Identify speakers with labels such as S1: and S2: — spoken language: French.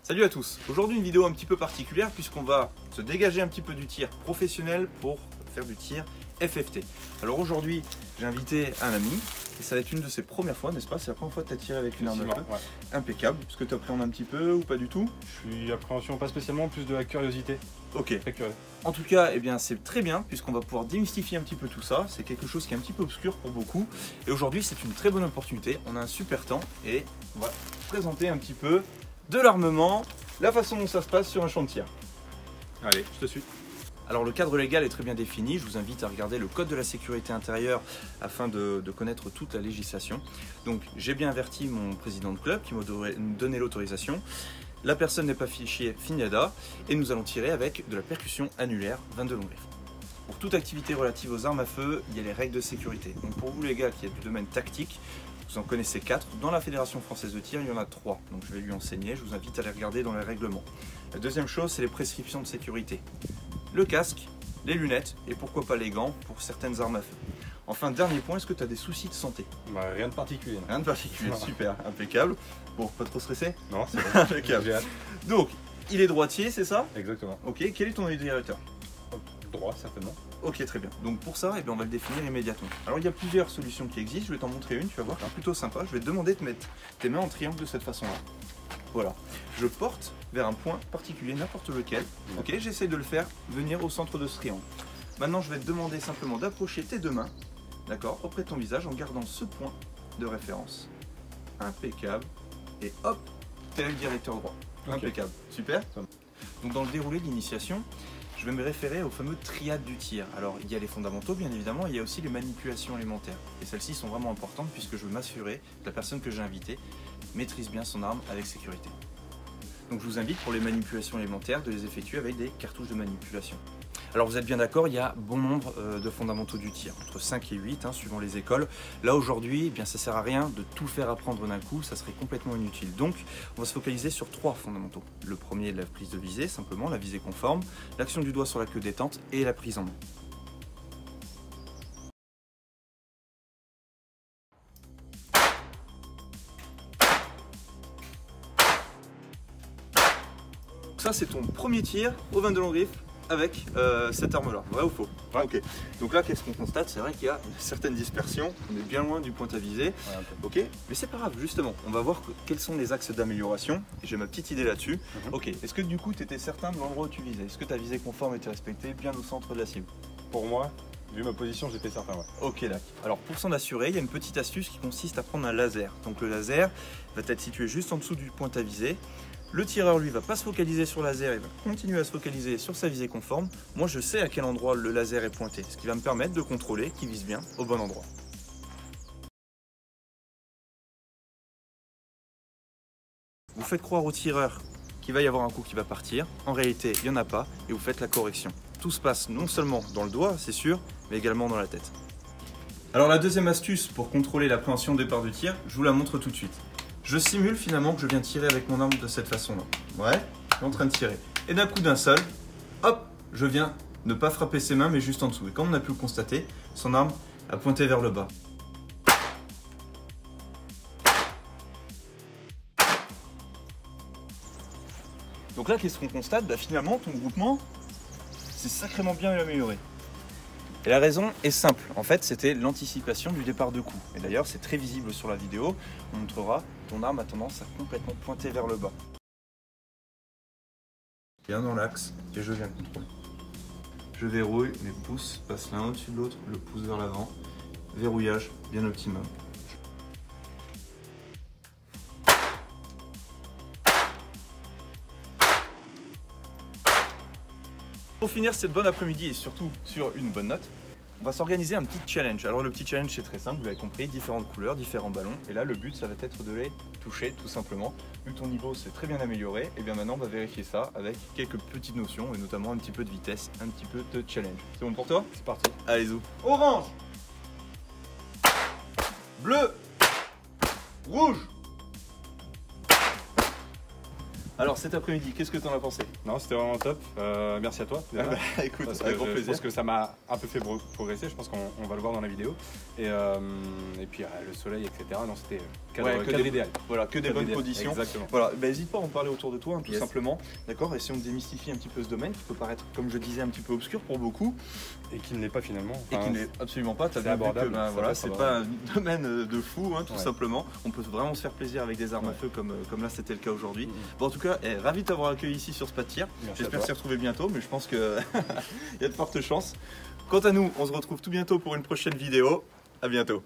S1: Salut à tous, aujourd'hui une vidéo un petit peu particulière puisqu'on va se dégager un petit peu du tir professionnel pour faire du tir FFT. Alors aujourd'hui j'ai invité un ami et ça va être une de ses premières fois, n'est-ce pas? C'est la première fois que tu as tiré avec une arme à feu.
S2: Ouais.
S1: Impeccable. Est-ce que tu appréhendes un petit peu ou pas du tout?
S2: Je suis appréhension pas spécialement, plus de la curiosité.
S1: Ok.
S2: Très curieux.
S1: En tout cas, eh bien, c'est très bien puisqu'on va pouvoir démystifier un petit peu tout ça. C'est quelque chose qui est un petit peu obscur pour beaucoup. Et aujourd'hui c'est une très bonne opportunité. On a un super temps et on va présenter un petit peu de l'armement, la façon dont ça se passe sur un champ de tir.
S2: Allez, je te suis.
S1: Alors le cadre légal est très bien défini, je vous invite à regarder le code de la sécurité intérieure afin de connaître toute la législation. Donc j'ai bien averti mon président de club qui m'a donné l'autorisation. La personne n'est pas fichée FINIADA et nous allons tirer avec de la percussion annulaire 22 long griffe. Pour toute activité relative aux armes à feu, il y a les règles de sécurité. Donc pour vous les gars qui êtes du domaine tactique, vous en connaissez 4. Dans la Fédération Française de Tir, il y en a 3. Donc je vais lui enseigner, je vous invite à les regarder dans les règlements. La deuxième chose, c'est les prescriptions de sécurité. Le casque, les lunettes et pourquoi pas les gants pour certaines armes à feu. Enfin, dernier point, est-ce que tu as des soucis de santé?
S2: Bah, rien de particulier.
S1: Rien de particulier, super, impeccable. Bon, pas trop stressé?
S2: Non, c'est bon.
S1: Impeccable. Donc, il est droitier, c'est ça?
S2: Exactement.
S1: Ok, quel est ton œil directeur?
S2: Droit, certainement.
S1: Ok, très bien. Donc pour ça, eh bien, on va le définir immédiatement. Alors il y a plusieurs solutions qui existent, je vais t'en montrer une, tu vas voir, c'est plutôt sympa. Je vais te demander de mettre tes mains en triangle de cette façon-là. Voilà. Je porte vers un point particulier, n'importe lequel. Ok, j'essaie de le faire venir au centre de ce triangle. Maintenant, je vais te demander simplement d'approcher tes deux mains, d'accord, auprès de ton visage en gardant ce point de référence. Impeccable. Et hop, t'es œil directeur droit. Impeccable. Super. Donc dans le déroulé de l'initiation, je vais me référer aux fameux triades du tir. Alors il y a les fondamentaux bien évidemment, il y a aussi les manipulations élémentaires. Et celles-ci sont vraiment importantes puisque je veux m'assurer que la personne que j'ai invitée maîtrise bien son arme avec sécurité. Donc je vous invite pour les manipulations élémentaires de les effectuer avec des cartouches de manipulation. Alors vous êtes bien d'accord, il y a bon nombre de fondamentaux du tir, entre 5 et 8 suivant les écoles. Là aujourd'hui, eh bien, ça ne sert à rien de tout faire apprendre d'un coup, ça serait complètement inutile. Donc on va se focaliser sur 3 fondamentaux. Le premier, la prise de visée, simplement, la visée conforme, l'action du doigt sur la queue détente et la prise en main. Ça c'est ton premier tir au 22 long griffe avec cette arme là, vrai ou faux?
S2: Ouais.
S1: Ok, donc là qu'est-ce qu'on constate? C'est vrai qu'il y a une certaine dispersion, on est bien loin du point à viser, ok, mais c'est pas grave, justement, on va voir quels sont les axes d'amélioration, et j'ai ma petite idée là-dessus. Ok, est-ce que du coup tu étais certain de l'endroit où tu visais? Est-ce que ta visée conforme était respectée bien au centre de la cible?
S2: Pour moi, vu ma position, j'étais certain, ouais.
S1: Ok, d'accord. Alors pour s'en assurer, il y a une petite astuce qui consiste à prendre un laser. Donc le laser va être situé juste en dessous du point à viser. Le tireur, lui, va pas se focaliser sur le laser, il va continuer à se focaliser sur sa visée conforme. Moi, je sais à quel endroit le laser est pointé, ce qui va me permettre de contrôler qu'il vise bien au bon endroit. Vous faites croire au tireur qu'il va y avoir un coup qui va partir. En réalité, il n'y en a pas et vous faites la correction. Tout se passe non seulement dans le doigt, c'est sûr, mais également dans la tête. Alors la deuxième astuce pour contrôler l'appréhension au départ du tir, je vous la montre tout de suite. Je simule finalement que je viens tirer avec mon arme de cette façon-là. Ouais, je suis en train de tirer. Et d'un coup d'un seul, hop, je viens ne pas frapper ses mains mais juste en dessous. Et comme on a pu le constater, son arme a pointé vers le bas. Donc là, qu'est-ce qu'on constate? Bah, finalement, ton groupement s'est sacrément bien amélioré. Et la raison est simple, en fait c'était l'anticipation du départ de coup. Et d'ailleurs c'est très visible sur la vidéo, on montrera, ton arme a tendance à complètement pointer vers le bas. Bien dans l'axe, et je viens contrôler. Je verrouille, mes pouces passent l'un au-dessus de l'autre, le pouce vers l'avant. Verrouillage bien optimum. Pour finir cette bonne après-midi et surtout sur une bonne note, on va s'organiser un petit challenge. Alors le petit challenge c'est très simple, vous l'avez compris, différentes couleurs, différents ballons. Et là le but ça va être de les toucher tout simplement. Vu que ton niveau s'est très bien amélioré, et bien maintenant on va vérifier ça avec quelques petites notions et notamment un petit peu de vitesse, un petit peu de challenge. C'est bon pour toi?
S2: C'est parti.
S1: Allez zou. Orange, bleu, rouge, Alors cet après-midi, qu'est-ce que tu en as pensé?
S2: Non, c'était vraiment top. Merci à toi. déjà.
S1: Écoute,
S2: Parce
S1: avec
S2: que
S1: grand
S2: je
S1: plaisir.
S2: pense que ça m'a un peu fait progresser. Je pense qu'on va le voir dans la vidéo. Et puis le soleil, etc. Non, c'était cadre idéal.
S1: Voilà, que des
S2: Cadre
S1: bonnes
S2: idéal.
S1: conditions.
S2: Exactement.
S1: Voilà, n'hésite pas à en parler autour de toi, hein, tout
S2: Yes.
S1: simplement. D'accord. Et si on démystifie un petit peu ce domaine, qui peut paraître, comme je disais, un petit peu obscur pour beaucoup,
S2: Et qui ne l'est pas finalement.
S1: et
S2: Enfin,
S1: qui n'est absolument pas. Tu as
S2: c'est
S1: bien vu que
S2: abordable,
S1: ben,
S2: ça
S1: voilà,
S2: reste
S1: c'est pas
S2: abordable.
S1: un domaine de fou, hein, tout
S2: Ouais.
S1: simplement. On peut vraiment se faire plaisir avec des armes à
S2: Ouais.
S1: feu comme là c'était le cas aujourd'hui.
S2: Mhm.
S1: Bon, en tout cas, ravi de t'avoir accueilli ici sur Spa-de-Tir.
S2: Merci
S1: J'espère
S2: à
S1: s'y
S2: toi.
S1: retrouver bientôt, mais je pense qu'il y a de fortes chances. Quant à nous, on se retrouve tout bientôt pour une prochaine vidéo. À bientôt.